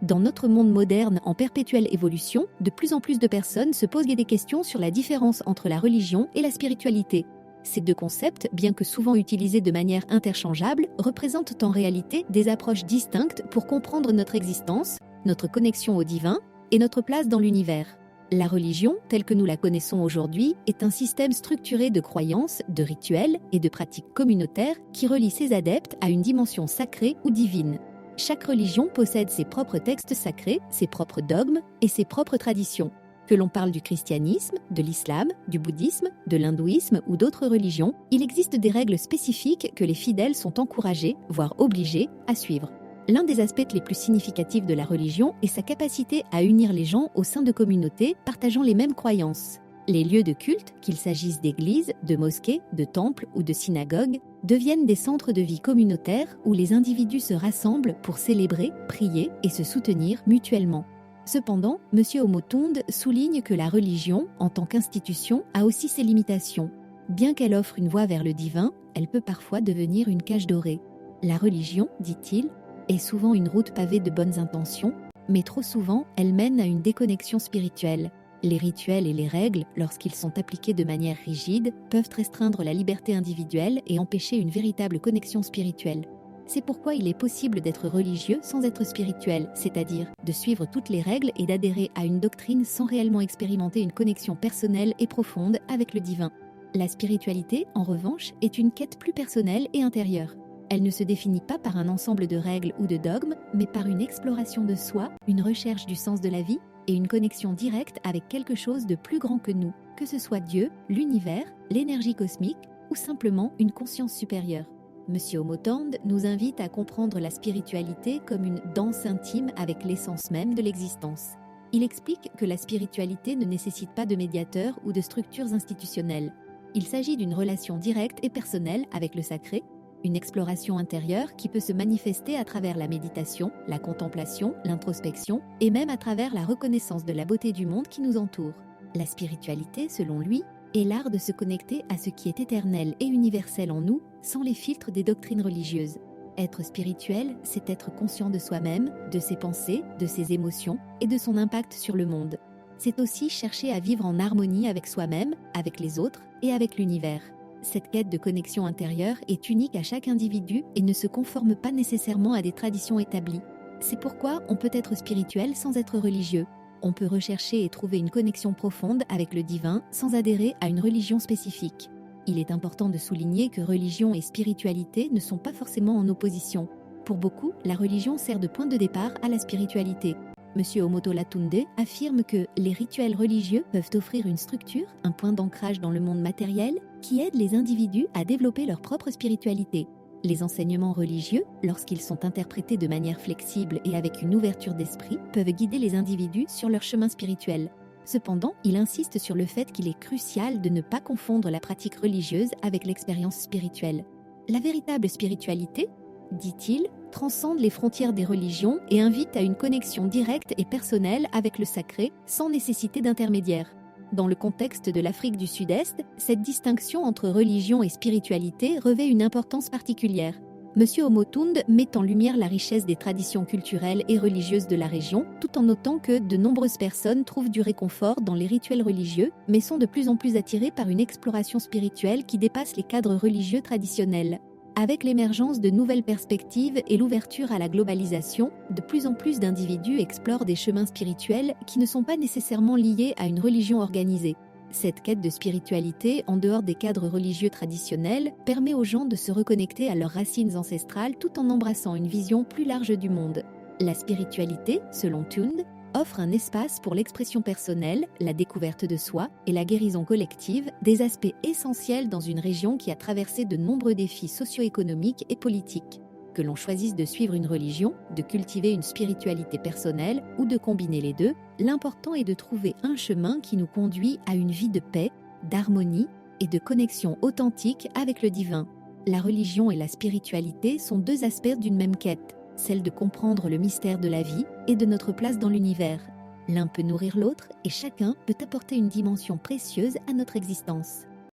Dans notre monde moderne en perpétuelle évolution, de plus en plus de personnes se posent des questions sur la différence entre la religion et la spiritualité. Ces deux concepts, bien que souvent utilisés de manière interchangeable, représentent en réalité des approches distinctes pour comprendre notre existence, notre connexion au divin et notre place dans l'univers. La religion, telle que nous la connaissons aujourd'hui, est un système structuré de croyances, de rituels et de pratiques communautaires qui relie ses adeptes à une dimension sacrée ou divine. Chaque religion possède ses propres textes sacrés, ses propres dogmes et ses propres traditions. Que l'on parle du christianisme, de l'islam, du bouddhisme, de l'hindouisme ou d'autres religions, il existe des règles spécifiques que les fidèles sont encouragés, voire obligés, à suivre. L'un des aspects les plus significatifs de la religion est sa capacité à unir les gens au sein de communautés partageant les mêmes croyances. Les lieux de culte, qu'il s'agisse d'églises, de mosquées, de temples ou de synagogues, deviennent des centres de vie communautaires où les individus se rassemblent pour célébrer, prier et se soutenir mutuellement. Cependant, M. Omotunde souligne que la religion, en tant qu'institution, a aussi ses limitations. Bien qu'elle offre une voie vers le divin, elle peut parfois devenir une cage dorée. La religion, dit-il, est souvent une route pavée de bonnes intentions, mais trop souvent, elle mène à une déconnexion spirituelle. Les rituels et les règles, lorsqu'ils sont appliqués de manière rigide, peuvent restreindre la liberté individuelle et empêcher une véritable connexion spirituelle. C'est pourquoi il est possible d'être religieux sans être spirituel, c'est-à-dire de suivre toutes les règles et d'adhérer à une doctrine sans réellement expérimenter une connexion personnelle et profonde avec le divin. La spiritualité, en revanche, est une quête plus personnelle et intérieure. Elle ne se définit pas par un ensemble de règles ou de dogmes, mais par une exploration de soi, une recherche du sens de la vie et une connexion directe avec quelque chose de plus grand que nous, que ce soit Dieu, l'univers, l'énergie cosmique ou simplement une conscience supérieure. Monsieur Omotunde nous invite à comprendre la spiritualité comme une danse intime avec l'essence même de l'existence. Il explique que la spiritualité ne nécessite pas de médiateur ou de structures institutionnelles. Il s'agit d'une relation directe et personnelle avec le sacré, une exploration intérieure qui peut se manifester à travers la méditation, la contemplation, l'introspection et même à travers la reconnaissance de la beauté du monde qui nous entoure. La spiritualité, selon lui, est l'art de se connecter à ce qui est éternel et universel en nous, sans les filtres des doctrines religieuses. Être spirituel, c'est être conscient de soi-même, de ses pensées, de ses émotions et de son impact sur le monde. C'est aussi chercher à vivre en harmonie avec soi-même, avec les autres et avec l'univers. Cette quête de connexion intérieure est unique à chaque individu et ne se conforme pas nécessairement à des traditions établies. C'est pourquoi on peut être spirituel sans être religieux. On peut rechercher et trouver une connexion profonde avec le divin sans adhérer à une religion spécifique. Il est important de souligner que religion et spiritualité ne sont pas forcément en opposition. Pour beaucoup, la religion sert de point de départ à la spiritualité. M. Omotunde affirme que les rituels religieux peuvent offrir une structure, un point d'ancrage dans le monde matériel, qui aide les individus à développer leur propre spiritualité. Les enseignements religieux, lorsqu'ils sont interprétés de manière flexible et avec une ouverture d'esprit, peuvent guider les individus sur leur chemin spirituel. Cependant, il insiste sur le fait qu'il est crucial de ne pas confondre la pratique religieuse avec l'expérience spirituelle. La véritable spiritualité, dit-il, transcende les frontières des religions et invite à une connexion directe et personnelle avec le sacré, sans nécessité d'intermédiaire. Dans le contexte de l'Afrique du Sud-Est, cette distinction entre religion et spiritualité revêt une importance particulière. M. Omotunde met en lumière la richesse des traditions culturelles et religieuses de la région, tout en notant que de nombreuses personnes trouvent du réconfort dans les rituels religieux, mais sont de plus en plus attirées par une exploration spirituelle qui dépasse les cadres religieux traditionnels. Avec l'émergence de nouvelles perspectives et l'ouverture à la globalisation, de plus en plus d'individus explorent des chemins spirituels qui ne sont pas nécessairement liés à une religion organisée. Cette quête de spiritualité, en dehors des cadres religieux traditionnels, permet aux gens de se reconnecter à leurs racines ancestrales tout en embrassant une vision plus large du monde. La spiritualité, selon Tunde, offre un espace pour l'expression personnelle, la découverte de soi et la guérison collective, des aspects essentiels dans une région qui a traversé de nombreux défis socio-économiques et politiques. Que l'on choisisse de suivre une religion, de cultiver une spiritualité personnelle ou de combiner les deux, l'important est de trouver un chemin qui nous conduit à une vie de paix, d'harmonie et de connexion authentique avec le divin. La religion et la spiritualité sont deux aspects d'une même quête, celle de comprendre le mystère de la vie et de notre place dans l'univers. L'un peut nourrir l'autre et chacun peut apporter une dimension précieuse à notre existence.